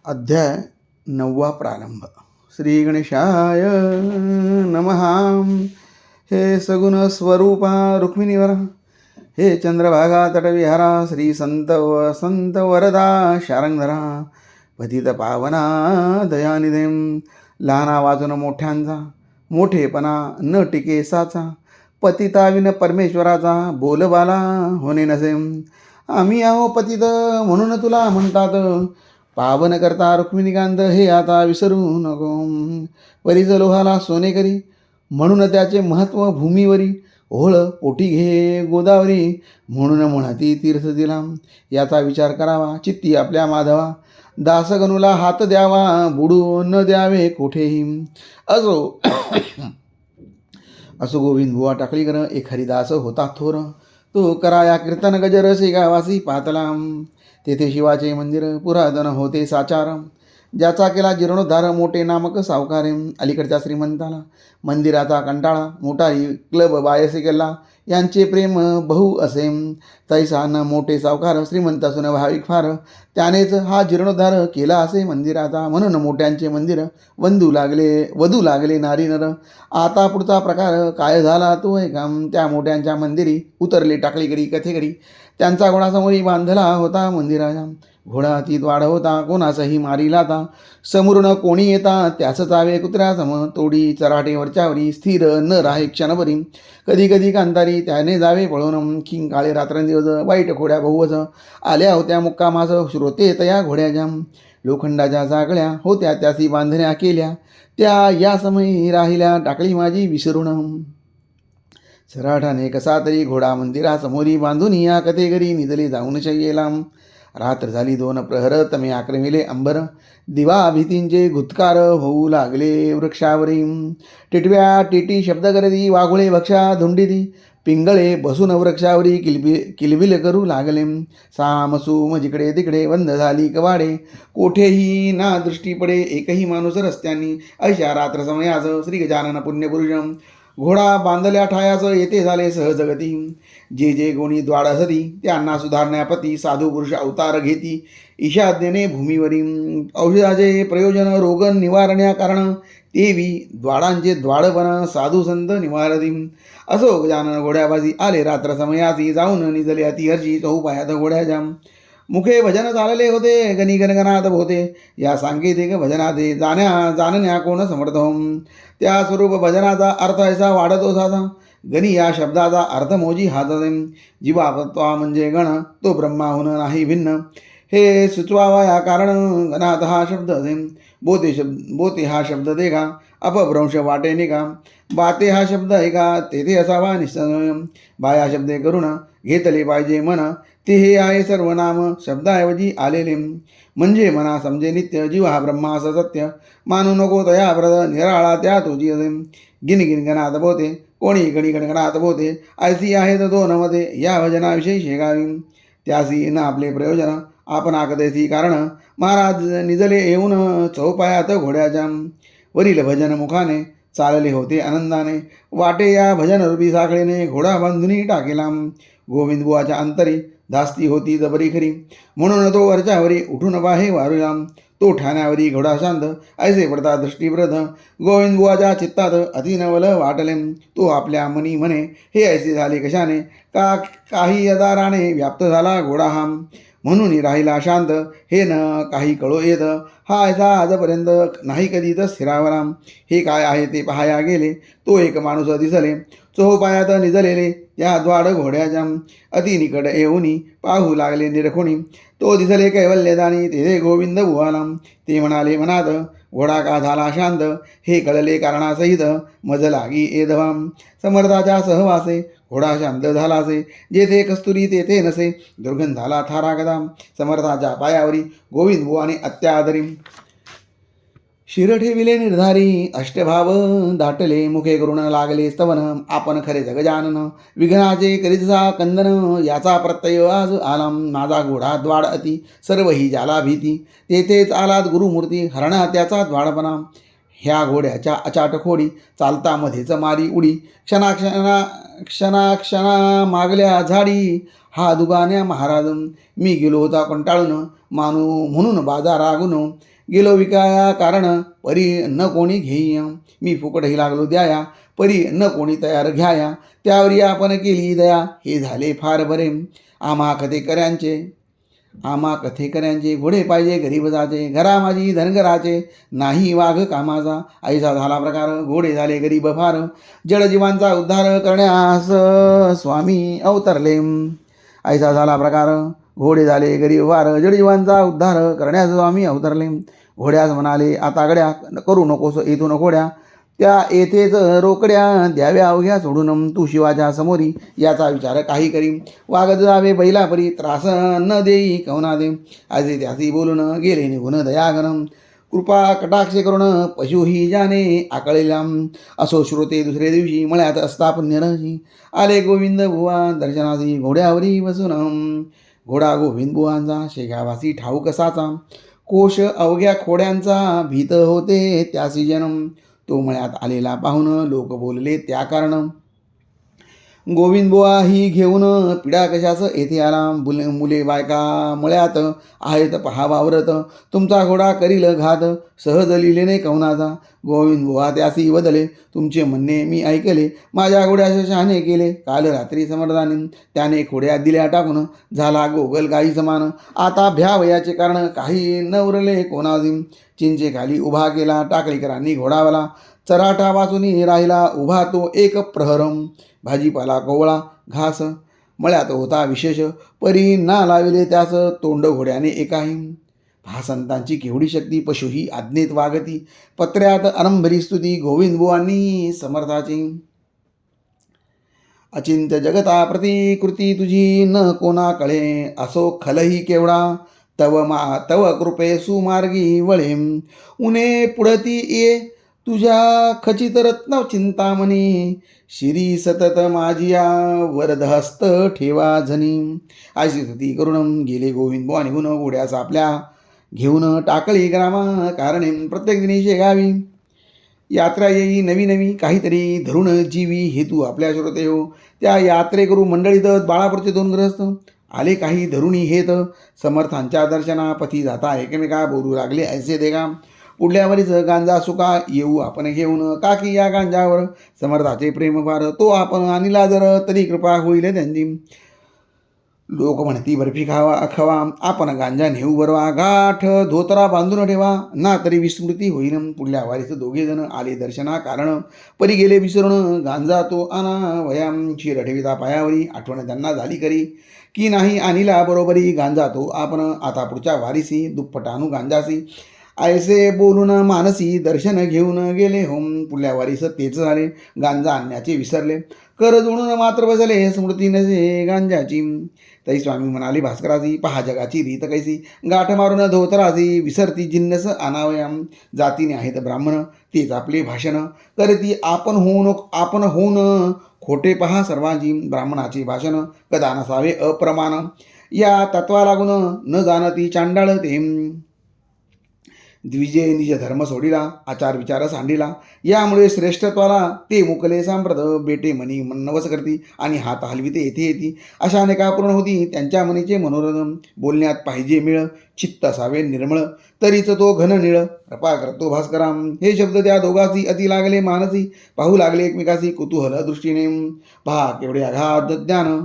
अध्याय 9 प्रारंभ. श्री गणेशाय नमः. हे सगुण स्वरूपा रुक्मिणीवर, हे चंद्रभागा तटविहारा, श्री संत वरदा शारंगधरा, पतित पावना दयानिधे. लहाना वाजून मोठ्यांचा, मोठेपणा न टिके साचा, पतिताविन परमेश्वराचा बोलबाला होणे नसे. आम्ही आहो पतित म्हणून तुला म्हणतात, पावन करता रुक्मिणीकांत हे आता विसरू नको. परीच लोहाला सोने करी, म्हणून त्याचे महत्त्व भूमीवरी. ओळ पोटी घे गोदावरी, म्हणून म्हणती तीर्थ दिला. याचा विचार करावा चित्ती आपल्या माधवा, दासगणूला हात द्यावा बुडू न द्यावे कोठेही. असो गोविंद बुवा टाकळीकर एक हरिदास होता थोर, तो कराया कीर्तन गजर गावासी पातला. तेथे शिवाचे मंदिर पुरातन होते साचार, ज्याचा केला जीर्णोद्धार मोठे नामक सावकारे. अलीकडच्या श्रीमंताला मंदिराचा कंटाळा, मोठाही क्लब बायसे केला, यांचे प्रेम बहु असे. तैसा न मोठे सावकार श्रीमंत असून भाविक फार, त्यानेच हा जीर्णोद्धार केला असे मंदिराचा. म्हणून मोठ्यांचे मंदिर वधू लागले नारी नर. आता पुढचा प्रकार काय झाला तो ऐका. त्या मोठ्यांच्या मंदिरी उतरले टाकळीकरी कथेकरी. त्यांचा घोडासमोरी बांधला होता मंदिराचा. घोडा ती द्वाड होता, कोणाचाही मारी लाता. समोरून कोणी येता त्याच चावे कुत्र्यासम. तोडी चराटे वरच्यावरी, स्थिर न राहे क्षणभरी. कधी कधी कांतारी त्याने जावे पळून. किंकाळे रात्रंदिवस वाईट घोड्या बहुवच, आल्या होत्या मुक्कामास श्रोते तया घोड्याच्या. लोखंडाच्या साकळ्या होत्या त्यासी बांधण्या केल्या, त्या या समयी राहिल्या टाकळी माझी विसरून. सराठाने कसा तरी घोडा मंदिरासमोरी बांधून या कथेघरी निजले जाऊन शय्येला. रात्र झाली 2 प्रहर, तमे आक्रमिले अंबर. दिवा भीतींचे गुत्कार होऊ लागले वृक्षावरी. टिटव्या टिटी शब्द करती, वाघुळे भक्षा धुंडीती. पिंगळे बसून वृक्षावरी किलबिल करू लागले. सामसूम जिकडे तिकडे बंद झाली कवाडे, कोठेही ना दृष्टी पडे एकही माणूस रस्त्यांनी. अशा रात्र समयास श्री गजानन पुण्यपुरुषम घोडा बांधल्या ठायास येथे झाले सहजगती. जे कोणी द्वाड असती, त्यांना सुधारण्यापती साधू पुरुष अवतार घेती. ईशाद्यने भूमीवरी औषधाचे प्रयोजन रोग निवारण्या कारण, तेवी द्वाडांचे द्वाडपण साधू संत निवारती. असो गजानन घोड्याबाजी आले रात्र समयासी, जाऊन निजले अतिहर्षी चौपायात घोड्याच्या. मुखे भजन चालले होते, गणी गणगणात होते. या सांकेतिक भजनाते जाणण्या कोण समर्थ होम. त्या स्वरूप भजनाचा अर्थ ऐसा वाढतो साधा. गणी या शब्दाचा अर्थ मोजी हातात. जीवात्वा म्हणजे गण, तो ब्रह्माहून नाही भिन्न. हे सुचवावा या कारण गणात हा शब्द असे. बोते हा शब्द देखा, अपभ्रंश वाटे निका. बाते हा शब्द ऐका, तेथे असावा निश्चय. बाया शब्दे करुण घेतले पाहिजे मन, ते हे आहे सर्वनाम शब्दाऐवजी आलेले. म्हणजे मना समजे नित्य, जीव हा ब्रह्मा असं सत्य. मानू नको तया व्रत निराळा त्या तुझी असे. गिन गणात बोते, कोणी गणी गणगणात बोते. ऐसी आहेत 2 मते, या भजनाविषयी शेगावी. त्यासी न आपले प्रयोजन आपण आकदेसी कारण, महाराज निजले येऊन चौपायात घोड्याच्या. वरील भजन मुखाने चालले होते आनंदाने, वाटे या भजन रूपी साखळीने घोडा बांधुनी टाकेला. गोविंद बुवाच्या अंतरी धास्ती होती जबरी खरी, म्हणून तो वरच्यावरी उठून बाहे वारुला. तो ठाण्यावरी घोडा शांत, ऐसे पडता दृष्टीप्रद. गोविंद बुवाच्या चित्तात अतिनवल वाटले. तो आपल्या मनी म्हणे, हे ऐसे झाले कशाने. काही अदाराने व्याप्त झाला घोडा हा, म्हणून राहिला शांत. हे न काही कळो येत, हा ऐसा आजपर्यंत नाही कधी तर स्थिरावला. हे काय आहे ते पाहाया गेले, तो एक माणूस दिसले. चोहोपायात निजलेले या द्वाड घोड्याच्या. अति निकट येऊनी पाहू लागले निरखुणी. तो दिसले कैवल्यदानी तेथे गोविंद बुवाला. ते म्हणाले मनात, घोडा का झाला शांत. हे कळले कारणासहित मज लागी एधवा. समर्थाच्या सहवासे घोडा शांत झालासे, जेथे कस्तुरी तेथे नसे. दुर्गंधाला थारा गदा, समर्थाच्या पायावरी गोविंद बुवाने अत्यादरी. शिर ठेविले निर्धारी, अष्टभाव दाटले. मुखे करून लागले स्तवन, आपण खरे जगजानन. विघ्नाचे करीतसा कंदन, याचा प्रत्यय आज आला. माझा घोडा द्वाड अति, सर्व ही ज्याला भीती. तेथेच आलात गुरुमूर्ती, हरणा त्याचा द्वाडपणा. ह्या घोड्याच्या अचाट खोडी, चालता मध्येच मारी उडी, क्षणा मागल्या झाडी, हा दुगाण्या महाराज. मी गेलो होता कंटाळून, मानू म्हणून बाजार रागून, गेलो विकाया कारण, परी न कोणी घेईया. मी फुकटही लागलो द्याया, परी न कोणी तयार घ्याया. त्यावरी आपण केली दया, हे झाले फार बरे. आम्हा कथेकऱ्यांचे घोडे पाहिजे गरीबजाचे, घरा माझी धनगराचे, नाही वाघ कामाचा. ऐसा झाला प्रकार, घोडे झाले गरीब फार, जडजीवांचा उद्धार करण्यास स्वामी अवतरले. ऐसा झाला प्रकार, घोडे झाले गरीब फार, जडजीवांचा उद्धार करण्यास स्वामी अवतरले. घोड्यास म्हणाले, आता गड्या करू नकोस येथून खोड्या, त्या येथेच रोकड्या द्याव्या अवघ्या सोडून, तू शिवाच्या समोरी याचा विचार काही करी. वागत जावे बैलापरी, त्रास न देई कवना दे. असे त्यासी बोलून गेले निघून दयागन, कृपा कटाक्ष करून पशुही जाने आकळेला. असो श्रोते दुसरे दिवशी मळ्यात असता पुण्यरशी, आले गोविंद बुवा दर्शनासी घोड्यावरी बसून. घोडा गोविंद बुवांचा शेगावासी ठाऊक कसाचा, कोश अवघ्या खोड्यांचा भीत होते त्यासी जन्म. तो मळ्यात आलेला पाहून लोक बोलले त्या कारण, गोविंद बुवा ही घेऊन पिढा कशाच येथे आला. मुले बायका मळ्यात आहेत पहा वावरत, तुमचा घोडा करील घात सहज लिहिलेने कवनाचा. गोविंद बुवा त्यासी बदले, तुमचे म्हणणे मी ऐकले, माझ्या घोड्याचे शहाणे केले काल रात्री समर्थाने. त्याने खोड्या दिल्या टाकून, झाला गोगल गाई समान. आता भ्यावयाचे कारण काही न उरले कोणासी. चिंचे खाली उभा केला टाकळीकरांनी घोडावाला, चराठा वाचून राहिला उभा तो एक प्रहरम. भाजीपाला कोवळा घास मळ्यात होता विशेष, परी ना लाविले त्यास तोंड घोड्याने एकाही. भासंतांची केवढी शक्ती, पशुही आज्ञेत वागती, पत्र्यात आरंभरी स्तुती गोविंद बुवांनी समर्थाची. अचिंत्य जगता प्रतिकृती तुझी न कोणा कळे, असो खलही केवढा तव कृपे सुमार्गी वळे. उने पुढती ये तुझ्या खचित रत्न चिंतामणी, शिरी सतत माझिया वरदहस्त ठेवा झनी. अशी स्तुती करून गेले गोविंद बुवा निघून, घोड्यास आपल्या घेऊन टाकळी ग्रामा कारणे. प्रत्येक दिनी शेगावी यात्रा येई नवी नवी, काहीतरी धरून जीवी हेतू आपल्या श्रोते हो. त्या यात्रेकरू मंडळीत बाळापूरचे 2 ग्रहस्थ आले काही धरुणी हेत. समर्थांच्या दर्शना पथी जाता एकमेका बोलू लागले ऐसे देगा, पुढल्या वरीच गांजा सुका येऊ आपण घेऊन. काकी या गांजावर समर्थाचे प्रेम फार, तो आपण आणला जर तरी कृपा होईल त्यांची. लोक म्हणती बर्फी खवा आपण गांजा नेऊ बरवा, गाठ धोतरा बांधून ठेवा ना तरी विस्मृती होईल. पुढल्या वारीस 2 जण आले दर्शना कारण, परी गेले विसरून गांजा तो आणा वयाम. शिर ठेविता पायावरी, आठवण त्यांना झाली करी की नाही आणिला बरोबरी गांजा तो आपण. आता पुढच्या वारीसी दुप्पटानू गांजासी, ऐसे बोलून मानसी दर्शन घेऊन गेले होम. पुढल्या वारीस तेच झाले, गांजा आणण्याचे विसरले, कर जोडून मात्र बसले स्मृती नसे गांजाची. तरी स्वामी म्हणाले भास्कराजी, पहा जगाची रीत कैसी, गाठ मारून धोतराजी विसरती जिन्नस आणावयाम. जातीने आहेत ब्राह्मण तेच आपले भाषण, करती आपण होऊन खोटे पहा सर्वांची. ब्राह्मणाचे भाषण कदा नसावे अप्रमाण, या तत्वा लागून न जाणती चांडाळ ते. द्विजे निज धर्म सोडिला, आचार विचार सांडिला, यामुळे श्रेष्ठत्वाला ते मुकले सांप्रत. बेटे मनी नवस करती आणि हात हलविते येथे येती, अशा अनेका पूर्ण होती त्यांच्या मनीचे मनोरथ. बोलण्यात पाहिजे मिळ, चित्त असावे निर्मळ, तरीच तो घन निळ. कृपा करतो भास्कराम, हे शब्द त्या दोघांसी अति लागले मानसी. पाहू लागले एकमेकासी कुतूहल दृष्टीने, पहा केवढे अगाध ज्ञान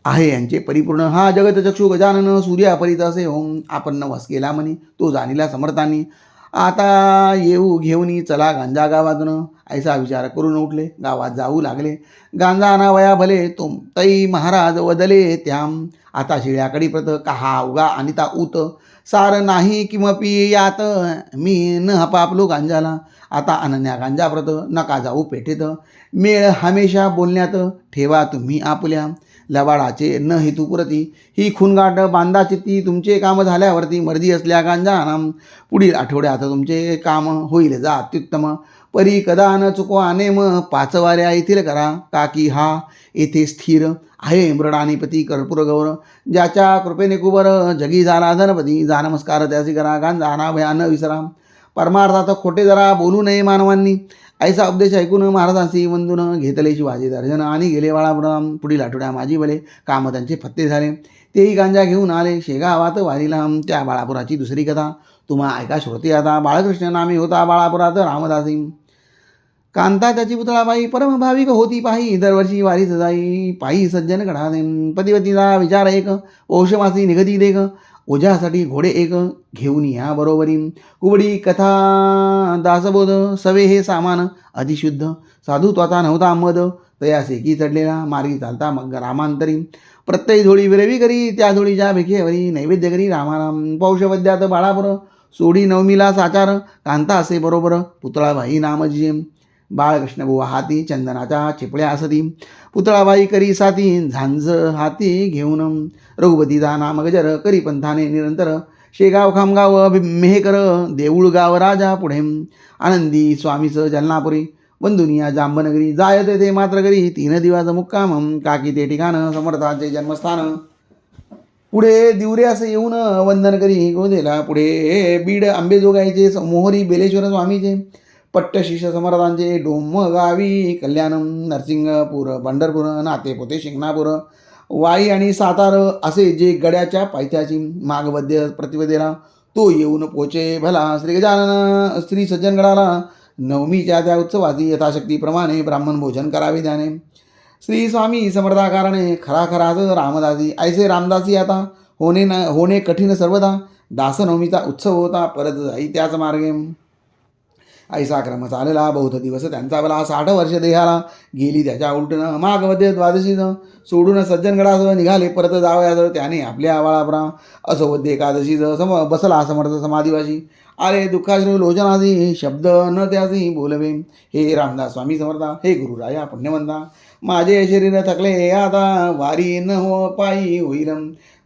आहे यांचे परिपूर्ण. हा जगत चक्षु गजानन सूर्यापरीत असे ओम. आपण नवस केला म्हणे तो जाणीला समर्थांनी, आता येऊ घेऊनी चला गांजा गावातून. ऐसा विचार करून उठले, गावात जाऊ लागले. गांजा आणावया भले तुम तई महाराज वदले त्याम. आता शिळ्याकडी प्रत कहा उगा अनिता ऊत, सार नाही किमपी यात मी न हपापलो गांजाला. आता अनन्या गांजा प्रत नका जाऊ पेठेत, मेळ हमेशा बोलण्यात ठेवा तुम्ही आपल्या. लबाडाचे न हेतुपुरती ही खूनगाठ बांधा चित्ती, तुमचे काम झाल्यावरती मर्जी असल्या गांजा आणाम. पुढील आठवड्यात तुमचे काम होईल जा अत्युत्तम. परी कदा न चुकवा नेम 5 वाऱ्या येथील करा. काकी हा येथे स्थिर आहे मृडानिपती कर्पूर गौर, ज्याच्या कृपेने कुबर जगी झाला धनपती. जा नमस्कार त्याची करा, गांजा आणावया न विसरा. परमार्थात खोटे जरा बोलू नये मानवांनी. ऐसा उपदेश ऐकून महाराजांशी वंदून घेतले शिवाजी दर्शन आणि गेले बाळापुराम. पुढील आठवड्या माझी भले काम त्यांचे फत्ते झाले. तेही गांजा घेऊन आले शेगावात वारीला. त्या बाळापुराची दुसरी कथा तुम्हा ऐका श्रोते आता. बाळकृष्ण नामे होता बाळापुरात रामदासी. कांता त्याची पुतळाबाई परम भाविक होती पायी. दरवर्षी वारीच जाई पायी सज्जन कढाले. पतिवतीचा विचार एक पौषमासी निगती देख. ओझ्यासाठी घोडे एक घेऊन या बरोबरी. कुबडी कथा दासबोध सवे हे सामान अतिशुद्ध. साधुत्वाचा नव्हता मद तयासे की चढलेला. मार्गी चालता मग रामांतरी. प्रत्येक धोळी विरवी करी त्या धोळीच्या भिकेवरी. नैवेद्य करी रामाराम. पौषवद्यात बाळापुर सोडी नवमीला साचार. कांता असे बरोबर पुतळाबाई नामजी. बाळकृष्ण बुवा हाती चंदनाच्या चिपळ्या असती. पुतळाबाई करी साथी झांज हाती घेऊन. रघुपतीचा नाम गजर करी पंथाने निरंतर. शेगाव खामगाव मेहकर देऊळ गाव राजा पुढे. आनंदी स्वामीच जलनापुरी वंदुनिया जांबनगरी. जाय तेथे मात्र करी 3 दिवस मुक्काम. काकी ते ठिकाण समर्थांचे जन्मस्थान. पुढे दिवऱ्यास येऊन वंदन करी गोदेला. पुढे बीड आंबेजोगाईचे मोहरी बेलेश्वर स्वामीचे. पट्टशिष समर्थांचे डोमगावी कल्याणम. नरसिंगपूर पंढरपूर नातेपोते शिंगणापूर वाई आणि सातार असे जे गड्याच्या पायथ्याची. मागवद्य प्रतिपदेला तो येऊन पोचे भला. श्री गजानन श्री सज्जनगडाला नवमीच्या त्या उत्सवाची यथाशक्तीप्रमाणे ब्राह्मण भोजन करावे त्याने. श्री स्वामी समर्थाकारणे खरा खराच रामदासी. ऐसे रामदासी आता होणे कठीण सर्वदा. दासनवमीचा उत्सव होता परत जाई त्याच मार्गे. ऐसा क्रम चालला बहुत दिवस त्यांचा भला. 60 वर्ष देहाला गेली त्याच्या उलटणं. माघमध्ये द्वादशीचं सोडून सज्जनगडासह निघाले परत जावयाचं त्याने आपल्या बाळापुरा. असो वद्य एकादशीचं बसला समर्थ समाधीवाशी. आले दुःखाश्रू लोचनासी शब्द न त्यासी बोलवे. हे रामदास स्वामी समर्था हे गुरुराया पुण्यवंता. माझे शरीर थकले आता वारी न हो पायी होईल.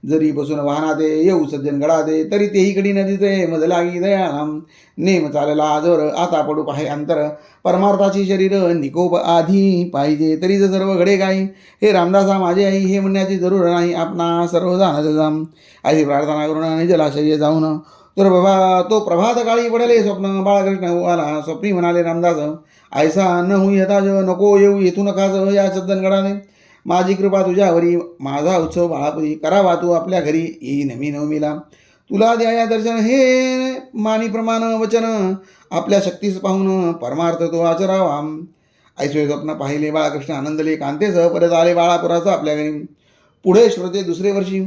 जरी बसून वाहनाते येऊ सज्जनगडाते. तरी तेही कडी नदीचे मज लागी दयाराम. नेम चालला आजवर आता पडू पाहे अंतर. परमार्थाची शरीर निकोप आधी पाहिजे तरीच सर्व घडे काही. हे रामदासा माझे आई हे म्हणण्याची जरूर नाही. आपणा सर्व जाणत जाम. आई प्रार्थना करून निजलाशय जाऊन. तो प्रभात काळी पडले स्वप्न. बाळकृष्ण आला स्वप्नी म्हणाले रामदास. ऐसा न होई यथा नको येऊ येथून खास या सज्जनगडाने. माझी कृपा तुझ्यावरी माझा उत्सव बाळापुरी. करावा तू आपल्या घरी येईन मी नवमीला. तुला द्याया दर्शन हे मानी प्रमाण वचन. आपल्या शक्तीस पाहून परमार्थ तो आचरावा. ऐसवे स्वप्न पाहिले बाळकृष्ण आनंदले. कांतेसह परत आले बाळापुराचं आपल्या घरी. पुढे श्रोते दुसरे वर्षी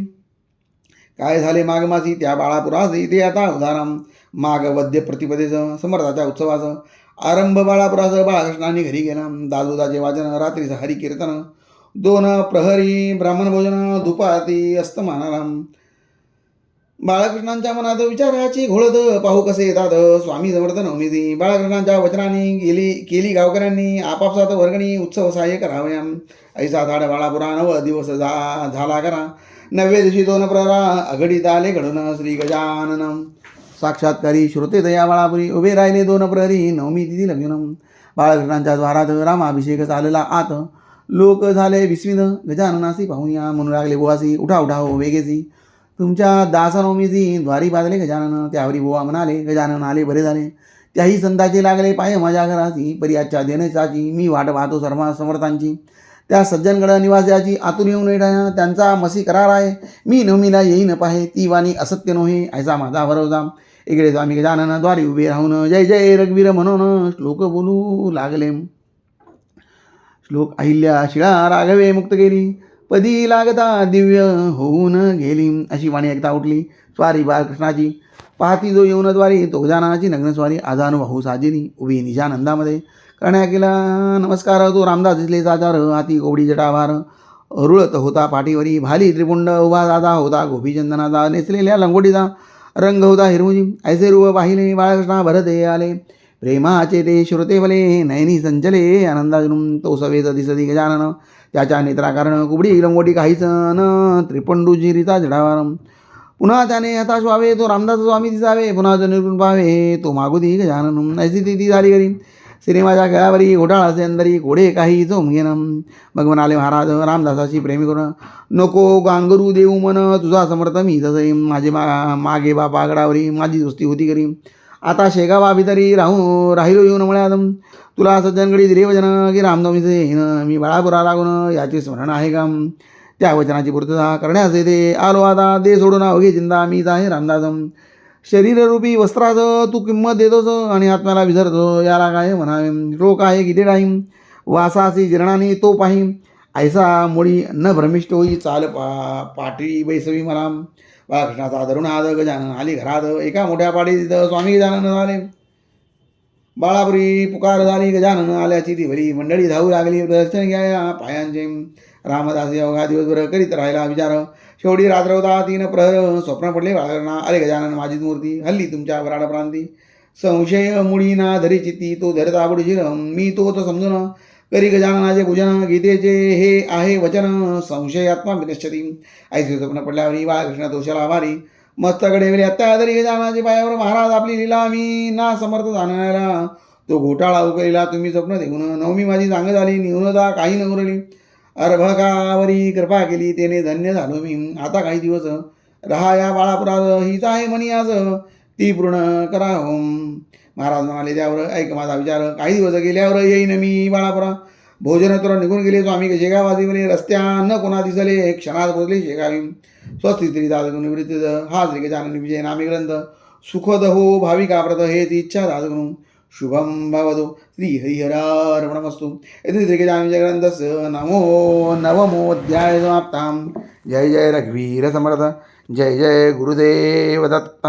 काय झाले माघमासी त्या बाळापुरास इथे आता उदाहरण. माघ वद्य प्रतिपदेचं समर्थाच्या उत्सवाचं आरंभ बाळापुराचं. बाळकृष्णांनी घरी गेला. दासबोधाचे वाचन रात्रीचं हरिकीर्तन. 2 प्रहरी ब्राह्मण भोजन दुपाती अस्तमानाला. बाळकृष्णांच्या मनात विचाराची घोळत पाहू कसे येतात स्वामी समर्थ नवमीची. बाळकृष्णांच्या वचनाने केली गावकऱ्यांनी आपापसात वर्गणी उत्सव सहाय्य करावया. ऐसा थाड बाळापुरा 9 दिवस झाला करा. 9व्या दिवशी 2 प्रहरा अघडीत आले घडून. श्री गजानन साक्षात्कारी श्रोते दया बाळापुरी. उभे राहिले 2 प्रहरी नवमी तिथी लग्न. बाळकृष्णांच्या द्वारात रामाभिषेक चालला आत. लोक झाले विस्मित गजाननासी पाहून या. म्हणू लागले बुवासी उठा उठा हो वेगेसी. तुमच्या दासनवमीची द्वारी बांधले गजानन. त्यावरी बुवा म्हणाले गजानन आले बरे झाले. त्याही संताचे लागले पाय माझ्या घराची. पर्याच्या देण्याची मी वाट पाहतो सर्व समर्थांची. त्या सज्जनगड निवासाची आतून येऊन येणाऱ्या त्यांचा मसी करार आहे. मी नवमीला येईन पाहे ती वाणी असत्य नव्हे ऐसा माझा भरोसा. इकडे स्वामी गजानन द्वारी उभे राहून जय जय रघुवीर म्हणून श्लोक बोलू लागले. श्लोक अहिल्या शिळा राघवे मुक्त गेली. पदी लागता दिव्य होऊन गेली. अशी वाणी ऐकता उठली स्वारी बाळकृष्णाची. पाहती जो येऊन द्वारी तो गजाननाची नग्न स्वारी. आजानु भाऊ साजिनी उभी निजानंदामध्ये. करण्या केला नमस्कार. तो रामदास दिसले साचार. हाती गोबडी जटाभार रुळत होता पाठीवरी. भाली त्रिपुंड उभा दादा होता गोपीचंदनाचा. नेसलेल्या लंगोटीचा रंग होता हिरमुजी. ऐसे रूप पाहिले बाळकृष्णा भरते आले. प्रेमाचे ते श्रोते भले नयनी संचले आनंदाजून. तो सवेच दिसती गजानन त्याच्या नेत्राकारण. कुबडी लंगोटी काहीच न त्रिपंडूजिरीचा जडावार. पुन्हा त्याने हताश व्हावे. तो रामदास स्वामी दिसावे. पुन्हा जो निर्गुण पाहावे तो मागुती गजानन. ऐसी ती झाली घरी. सिनेमाच्या खेळावरी घोटाळाचे अंदरी. घोडे काही जोम घेणं. मग म्हणाले महाराज रामदासाची प्रेमी करून. नको गांगरू देऊ मन तुझा समर्थ मी जसे. माझे मागे बापा गडावरी माझी दोस्ती होती करी. आता शेगावा भितरी राहिलो येऊन मळ्यात तुला सज्जनगडी दिले वचन की रामनवमीचे हिन मी बाळापुरा लागून याचे स्मरण आहे का त्या वचनाची पूर्तता करण्यास येते आलो आता दे सोडून अवघे चिंता मीच आहे रामदासम शरीररूपी वस्त्राचं तू किंमत देतोस आणि आत्म्याला विसरतो याला काय म्हणावे लोक आहे किती टाईम वासासी जिरणाने तो पाही ऐसा मुळी न भ्रमिष्ट होई चाल पाठी बैसवी मला बाळकृष्णाचा धरून हात गजानन आली घरात एका मोठ्या पाडीत स्वामी गजानन झाले बाळापुरी पुकार झाली गजानन आल्याची ती भरी मंडळी धावू लागली दर्शन घ्या पायांचे रामदास अवघा दिवसभर करीत राहिला विचार शेवटी रात्र होता 3 प्रहर स्वप्न पडले बाळांना अरे गजानन माझीच मूर्ती हल्ली तुमच्या वराड प्रांती संशय मुळी ना धरी चित्ती तो धरता बुडशील मी तोच समजून करी गजाननाचे पूजन गीतेचे हे आहे वचन संशय आत्मा विनश्यती ऐसे स्वप्न पडल्यावरी बाळकृष्ण दोषाला आभारी मस्तकडे वेळी आत्ता तरी गजाननाचे पायावर महाराज आपली लीला मी ना समर्थ जाणायला तो घोटाळा उकलीला तुम्ही स्वप्न देऊन नवमी माझी चांग झाली निवनता काही न उरली अर्भकावरी कृपा केली त्याने धन्य झालो मी आता काही दिवस रहा या बाळापुरात हीच आहे म्हणी आज ती पूर्ण करा महाराज म्हणाले त्यावर ऐक माझा विचार काही दिवस गेल्यावर येईन मी बाळापुरा भोजन तुला निघून गेले स्वामी शेगाव वाजविले रस्त्यान कोणा दिसले क्षणात पोचले शेगावी स्वस्तित्री दादगुण निवृत्ती हा श्री गजानन विजय नामी ग्रंथ सुखद हो भाविका व्रत हेच इच्छा दादगुण शुभम भवतु श्री हरिहरार्पणमस्तु इति श्री गजानन विजय ग्रंथस्य नमो नवमोऽध्याय समाप्तां जय जय रघुवीर समर्थ जय जय गुरुदेव दत्त।